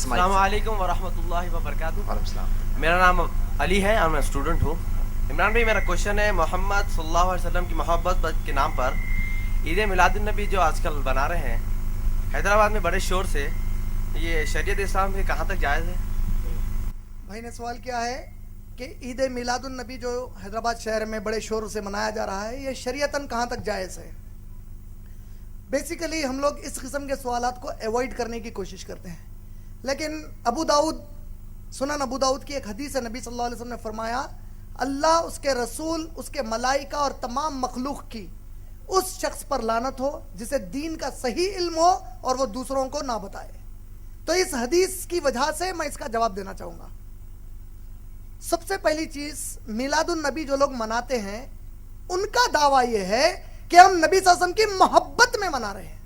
السلام علیکم ورحمۃ اللہ وبرکاتہ. وعلیکم السلام. میرا نام علی ہے اور میں اسٹوڈنٹ ہوں. عمران بھائی میرا کوشچن ہے محمد صلی اللہ علیہ وسلم کی محبت کے نام پر عید میلاد النبی جو آج کل بنا رہے ہیں حیدرآباد میں بڑے شور سے, یہ شریعت اسلام میں کہاں تک جائز ہے؟ بھائی نے سوال کیا ہے کہ عید میلاد النبی جو حیدرآباد شہر میں بڑے شور سے منایا جا رہا ہے یہ شریعتاً کہاں تک جائز ہے. بیسیکلی ہم لوگ اس قسم کے سوالات کو ایوائڈ کرنے کی کوشش کرتے ہیں, لیکن سنن ابو داؤد کی ایک حدیث ہے, نبی صلی اللہ علیہ وسلم نے فرمایا اللہ, اس کے رسول, اس کے ملائکہ اور تمام مخلوق کی اس شخص پر لعنت ہو جسے دین کا صحیح علم ہو اور وہ دوسروں کو نہ بتائے. تو اس حدیث کی وجہ سے میں اس کا جواب دینا چاہوں گا. سب سے پہلی چیز, میلاد النبی جو لوگ مناتے ہیں ان کا دعویٰ یہ ہے کہ ہم نبی صلی اللہ علیہ وسلم کی محبت میں منا رہے ہیں,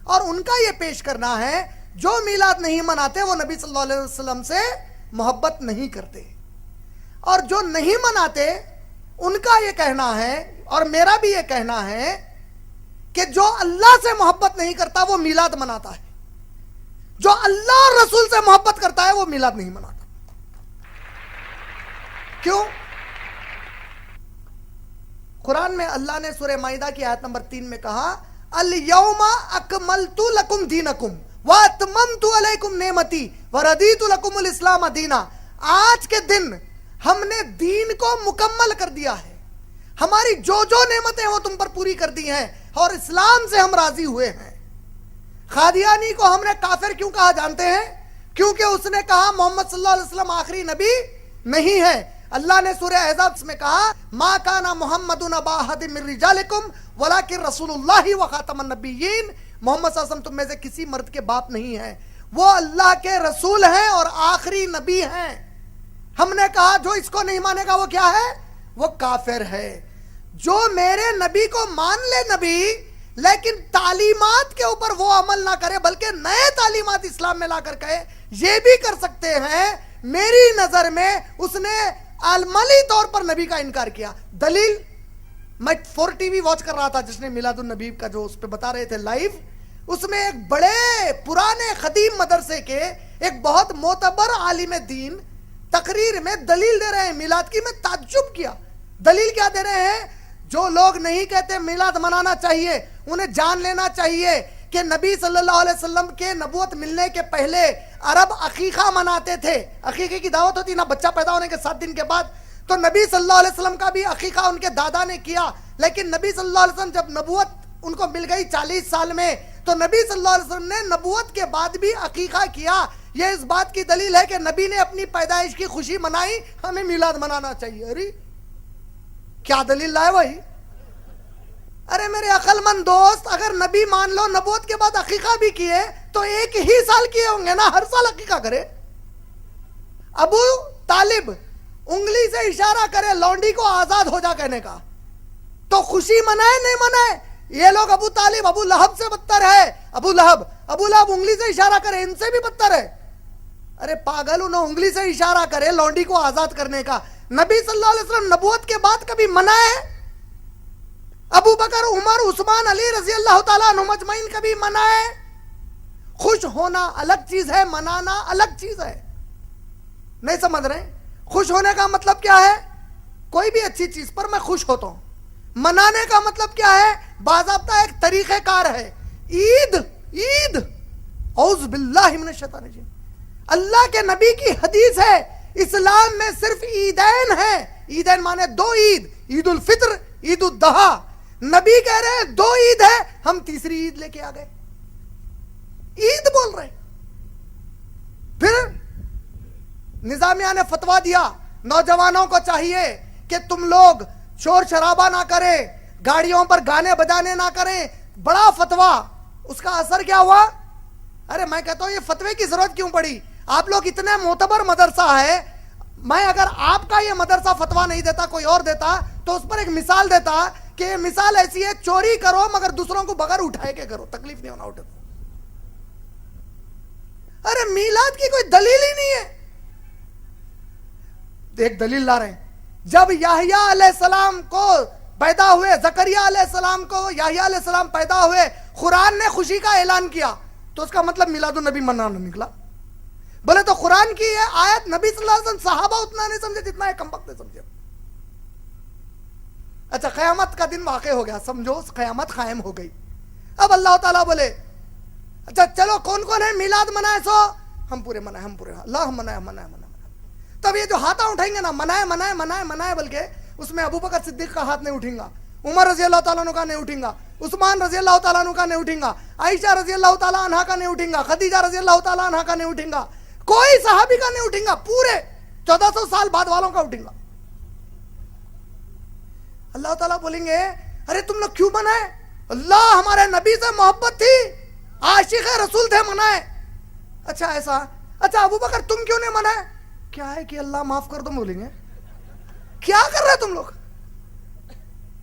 اور ان کا یہ پیش کرنا ہے جو میلاد نہیں مناتے وہ نبی صلی اللہ علیہ وسلم سے محبت نہیں کرتے, اور جو نہیں مناتے ان کا یہ کہنا ہے اور میرا بھی یہ کہنا ہے کہ جو اللہ سے محبت نہیں کرتا وہ میلاد مناتا ہے, جو اللہ اور رسول سے محبت کرتا ہے وہ میلاد نہیں مناتا. کیوں؟ قرآن میں اللہ نے سورہ مائدہ کی آیت نمبر 3 میں کہا الیوم اکملت لکم دینکم واتممت علیکم نعمتی وردیت لکم الاسلام دینا. آج کے دن ہم نے دین کو مکمل کر دیا ہے, ہماری جو نعمتیں وہ تم پر پوری کر دی ہیں اور اسلام سے ہم راضی ہوئے ہیں. قادیانی کو ہم نے کافر کیوں کہا جانتے ہیں؟ کیونکہ اس نے کہا محمد صلی اللہ علیہ وسلم آخری نبی نہیں ہے. اللہ نے سورہ احزاب میں کہا ما کان محمد ابا احد من رجالکم ولکن رسول اللہ وخاتم النبیین. محمد صلی اللہ علیہ وسلم تم میں سے کسی مرد کے باپ نہیں ہیں, وہ اللہ کے رسول ہیں اور آخری نبی ہیں. ہم نے کہا جو اس کو نہیں مانے گا وہ کیا ہے؟ وہ کافر ہے. جو میرے نبی کو مان لے نبی لیکن تعلیمات کے اوپر وہ عمل نہ کرے بلکہ نئے تعلیمات اسلام میں لا کر کہے, یہ بھی کر سکتے ہیں. میری نظر میں اس نے عملی طور پر نبی کا انکار کیا. دلیل, میں 4 ٹی وی واچ کر رہا تھا جس نے میلاد النبی کا جو اس پہ بتا رہے تھے لائیو, اس میں ایک بڑے پرانے قدیم مدرسے کے ایک بہت معتبر عالم دین تقریر میں دلیل دے رہے ہیں میلاد کی. میں تعجب کیا. دلیل کیا دے رہے ہیں؟ جو لوگ نہیں کہتے میلاد منانا چاہیے انہیں جان لینا چاہیے کہ نبی صلی اللہ علیہ وسلم کے نبوت ملنے کے پہلے عرب عقیقہ مناتے تھے. عقیقے کی دعوت ہوتی نا بچہ پیدا ہونے کے 7 دن کے بعد, تو نبی صلی اللہ علیہ وسلم کا بھی عقیقہ ان کے دادا نے کیا. لیکن نبی صلی اللہ علیہ وسلم جب نبوت ان کو مل گئی 40 سال میں, تو نبی صلی اللہ علیہ وسلم نے نبوت کے بعد بھی عقیقہ کیا. یہ اس بات کی دلیل ہے کہ نبی نے اپنی پیدائش کی خوشی منائی, ہمیں میلاد منانا چاہیے. ارے کیا دلیل لائے بھائی؟ ارے میرے عقل مند دوست, اگر نبی مان لو نبوت کے بعد عقیقہ بھی کیے تو 1 ہی سال کیے ہوں گے نا, ہر سال عقیقہ کرے. ابو طالب انگلی سے اشارہ کرے لونڈی کو آزاد ہو جا کہنے کا, تو خوشی منائے نہیں منائے؟ یہ لوگ ابو طالب ابو لہب سے بدتر ہے. ابو لہب انگلی سے اشارہ کرے ان سے بھی بدتر ہے. ارے پاگل, انہوں انگلی سے اشارہ کرے لونڈی کو آزاد کرنے کا. نبی صلی اللہ علیہ وسلم نبوت کے بعد کبھی منائے؟ ابو بکر, عمر, عثمان, علی رضی اللہ تعالیٰ عنہ مجمعین کبھی منائے؟ خوش ہونا الگ چیز ہے, منانا الگ چیز ہے. نہیں سمجھ رہے؟ خوش ہونے کا مطلب کیا ہے؟ کوئی بھی اچھی چیز پر میں خوش ہوتا ہوں. منانے کا مطلب کیا ہے؟ باضابطہ ایک طریقہ کار ہے. عید اعوذ باللہ من الشیطان الرجیم. اللہ کے نبی کی حدیث ہے اسلام میں صرف عیدین ہیں. عیدین مانے 2 عید, عید الفطر, عید الاضحیٰ. نبی کہہ رہے ہیں 2 عید ہے, ہم تیسری عید لے کے آ گئے. عید بول رہے. پھر نظامیہ نے فتویٰ دیا نوجوانوں کو چاہیے کہ تم لوگ شور شرابہ نہ کریں, گاڑیوں پر گانے بجانے نہ کریں. بڑا فتویٰ, اس کا اثر کیا ہوا؟ ارے میں کہتا ہوں یہ فتوے کی ضرورت کیوں پڑی؟ آپ لوگ اتنے معتبر مدرسہ ہے, میں اگر آپ کا یہ مدرسہ فتویٰ نہیں دیتا کوئی اور دیتا تو اس پر ایک مثال دیتا کہ یہ مثال ایسی ہے, چوری کرو مگر دوسروں کو بغیر اٹھائے کے کرو, تکلیف نہیں ہونا اٹھے. ارے میلاد کی کوئی دلیل ہی نہیں ہے. ایک دلیل لا رہے ہیں, جب یحییٰ علیہ السلام کو پیدا ہوئے, زکریا علیہ السلام کو یحییٰ علیہ السلام پیدا ہوئے, قرآن نے خوشی کا اعلان کیا, تو اس کا مطلب میلاد النبی منانا نکلا. बोले तो कुरान की ये आयत नबी सल्लल्लाहु अलैहि वसल्लम सहाबा उतना नहीं समझे जितना है कमबख्त ने समझे। अच्छा, क़यामत का दिन वाक़ हो गया, समझो क़यामत कायम हो गई। अब अल्लाह ताला बोले अच्छा चलो कौन कौन है मिलाद मनाए, सो हम पूरे मनाए, हम पूरे, अल्लाह मनाए मनाए मनाए। तब ये जो हाथा उठाएंगे ना, मनाए मनाए मनाए मनाए बोल के, उसमें अबू बकर सिद्दीक का हाथ नहीं उठेगा, उमर रजी अल्लाह ताला अन्हु का नहीं उठेगा, उस्मान रजी अल्लाह ताला अन्हु का नहीं उठेगा, आयशा रजी अल्लाह ताला अन्हा का नहीं उठेगा, खदीजा रजी अल्लाह ताला अन्हा का नहीं उठेगा, कोई सहाबी का नहीं उठेगा, पूरे 1400 साल बाद वालों का उठेगा। अल्लाह ताला बोलेंगे अरे तुम लोग क्यों मनाए? अल्लाह हमारे नबी से मोहब्बत थी, आशिक रसूल थे, मनाए। अच्छा ऐसा, अच्छा अबू बकर तुम क्यों नहीं मनाए? क्या है कि अल्लाह माफ कर दो, बोलेंगे क्या कर रहे तुम लोग?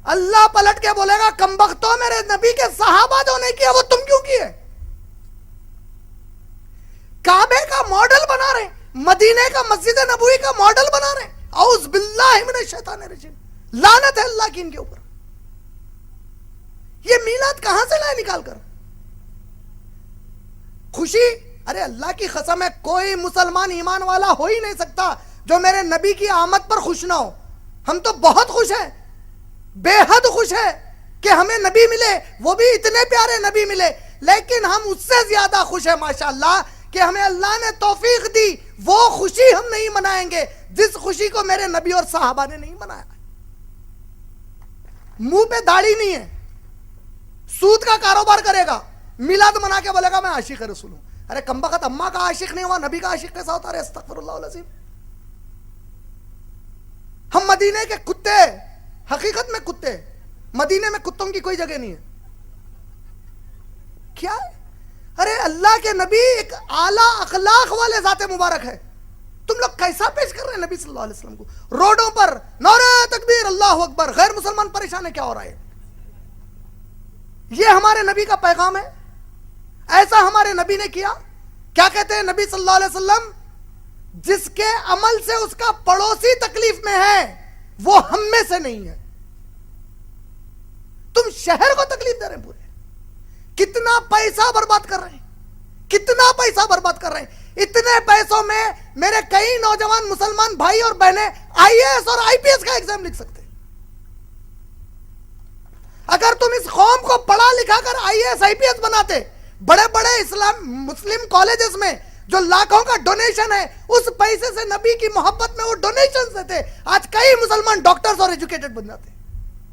अल्लाह पलट के बोलेगा कमबख्तो, मेरे नबी के सहाबा जो नहीं किया वो तुम क्यों किए? काबे का मॉडल बना रहे, मदीने का मस्जिद नबवी का मॉडल बना रहे। औज़ बिल्लाहि मिनश शैतानिर रजीम, लानत है अल्लाह की इनके ऊपर। ये मीलाद कहां से लाए निकाल कर? खुशी, अरे अल्लाह की कसम है कोई मुसलमान ईमान वाला हो ही नहीं सकता जो मेरे नबी की आमद पर खुश ना हो। हम तो बहुत खुश हैं, बेहद खुश है कि हमें नबी मिले, वो भी इतने प्यारे नबी मिले, लेकिन हम उससे ज्यादा खुश है माशाअल्लाह कि हमें अल्लाह ने तौफीक दी। वो खुशी हम नहीं मनाएंगे जिस खुशी को मेरे नबी और साहबा ने नहीं मनाया। मुंह पे दाढ़ी नहीं है, सूद का कारोबार करेगा, मिलाद मना के बोलेगा मैं आशिक रसूल हूं। अरे कमबख्त, अम्मा का आशिक नहीं हुआ, नबी का आशिक कैसा होता है? अस्तगफिरुल्लाह अज़ीम। हम मदीने के कुत्ते, हकीकत में कुत्ते, मदीने में कुत्तों की कोई जगह नहीं है। क्या है? अरे अल्लाह के नबी एक आला अखलाक वाले जाते मुबारक है, तुम लोग कैसा पेश कर रहे हैं नबी सल्लल्लाहु अलैहि वसल्लम को? रोडों पर नारे तकबीर, अल्लाहु अकबर, गैर मुसलमान परेशान है, क्या हो रहा है? ये हमारे नबी का पैगाम है? ऐसा हमारे नबी ने किया? क्या कहते हैं नबी सल्लल्लाहु अलैहि वसल्लम? जिसके अमल से उसका पड़ोसी तकलीफ में है वो हम में से नहीं है। तुम शहर को तकलीफ दे रहे हैं पूरे, कितना पैसा बर्बाद कर रहे हैं, कितना पैसा बर्बाद कर रहे हैं। इतने पैसों में मेरे कई नौजवान मुसलमान भाई और बहनें आईएएस और आईपीएस का एग्जाम लिख सकते हैं। अगर तुम इस कौम को पढ़ा लिखा कर आईएएस आईपीएस बनाते, बड़े बड़े इस्लाम मुस्लिम कॉलेजेस में जो लाखों का डोनेशन है, उस पैसे से नबी की मोहब्बत में वो डोनेशन देते, आज कई मुसलमान डॉक्टर्स और एजुकेटेड बन जाते।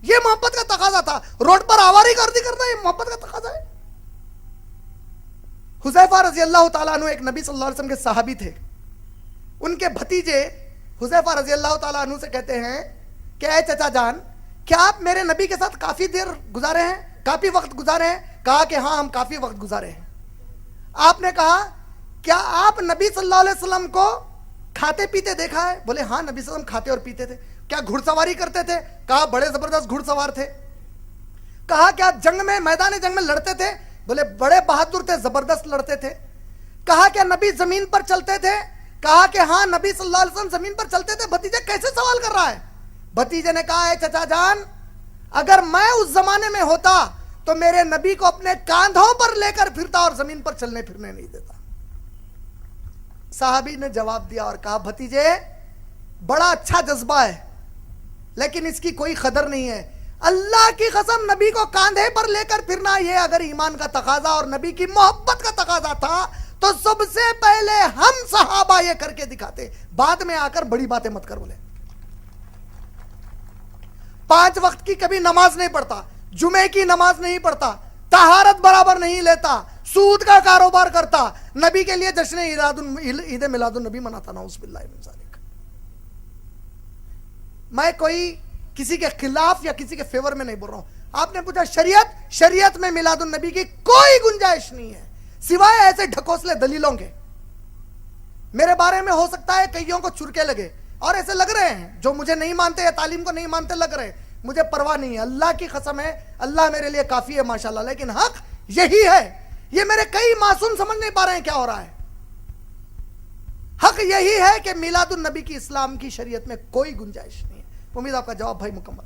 ये मोहब्बत का तकाजा था। रोड पर आवारागर्दी करना ये मोहब्बत का तकाजा है। हुज़ैफा रज़ी अल्लाह ताला अन्हु एक नबी सल्लल्लाहु अलैहि वसल्लम के सहाबी थे। उनके भतीजे हुज़ैफा रज़ी अल्लाह ताला अन्हु से कहते हैं कि ऐ चचा जान, क्या आप मेरे नबी के साथ काफी देर गुजारे हैं, काफी वक्त गुजारे हैं? कहा कि हाँ हम काफी वक्त गुजारे हैं। आपने कहा क्या आप नबी सल्लल्लाहु अलैहि वसल्लम को खाते पीते देखा है? बोले हाँ नबी सल्लल्लाहु अलैहि वसल्लम खाते और पीते थे। क्या घुड़सवारी करते थे? कहा बड़े जबरदस्त घुड़सवार थे। कहा क्या जंग में, मैदान जंग में लड़ते थे? बोले बड़े बहादुर थे, जबरदस्त लड़ते थे। कहा क्या नबी जमीन पर चलते थे? कहा कि हाँ नबी सल्लल्लाहु अलैहि वसल्लम जमीन पर चलते थे। भतीजा कैसे सवाल कर रहा है? भतीजे ने कहा है चचा जान, अगर मैं उस जमाने में होता तो मेरे नबी को अपने कांधों पर लेकर फिरता और जमीन पर चलने फिरने नहीं देता। साहबी ने जवाब दिया और कहा भतीजे बड़ा अच्छा जज्बा है, लेकिन इसकी कोई कदर नहीं है। अल्लाह की कसम नबी को कांधे पर लेकर फिरना ये अगर ईमान का तकाजा और नबी की मोहब्बत का तकाजा था तो सबसे पहले हम सहाबा ये करके दिखाते। बाद में आकर बड़ी बातें मत कर। बोले 5 वक्त की कभी नमाज नहीं पढ़ता, जुमे की नमाज नहीं पढ़ता, तहारत बराबर नहीं लेता, सूद का कारोबार करता, नबी के लिए जश्न ईद मिलादुन नबी मनाता। नाउज़ुबिल्लाहि मिन ज़ालिक। मैं कोई किसी के खिलाफ या किसी के फेवर में नहीं बोल रहा हूं। आपने पूछा शरीयत में मिलादुन नबी की कोई गुंजाइश नहीं है सिवाय ऐसे ढकोसले दलीलों के। मेरे बारे में हो सकता है कईयों को चुरके लगे और ऐसे लग रहे हैं जो मुझे नहीं मानते या तालीम को नहीं मानते लग रहे हैं, मुझे परवाह नहीं है। अल्लाह की कसम है, अल्लाह मेरे लिए काफी है माशाल्लाह। लेकिन हक यही है, ये मेरे कई मासूम समझ नहीं पा रहे हैं क्या हो रहा है। हक यही है कि मिलादुन नबी की इस्लाम की शरीयत में कोई गुंजाइश नहीं है। उम्मीद आपका जवाब भाई मुकम्मल।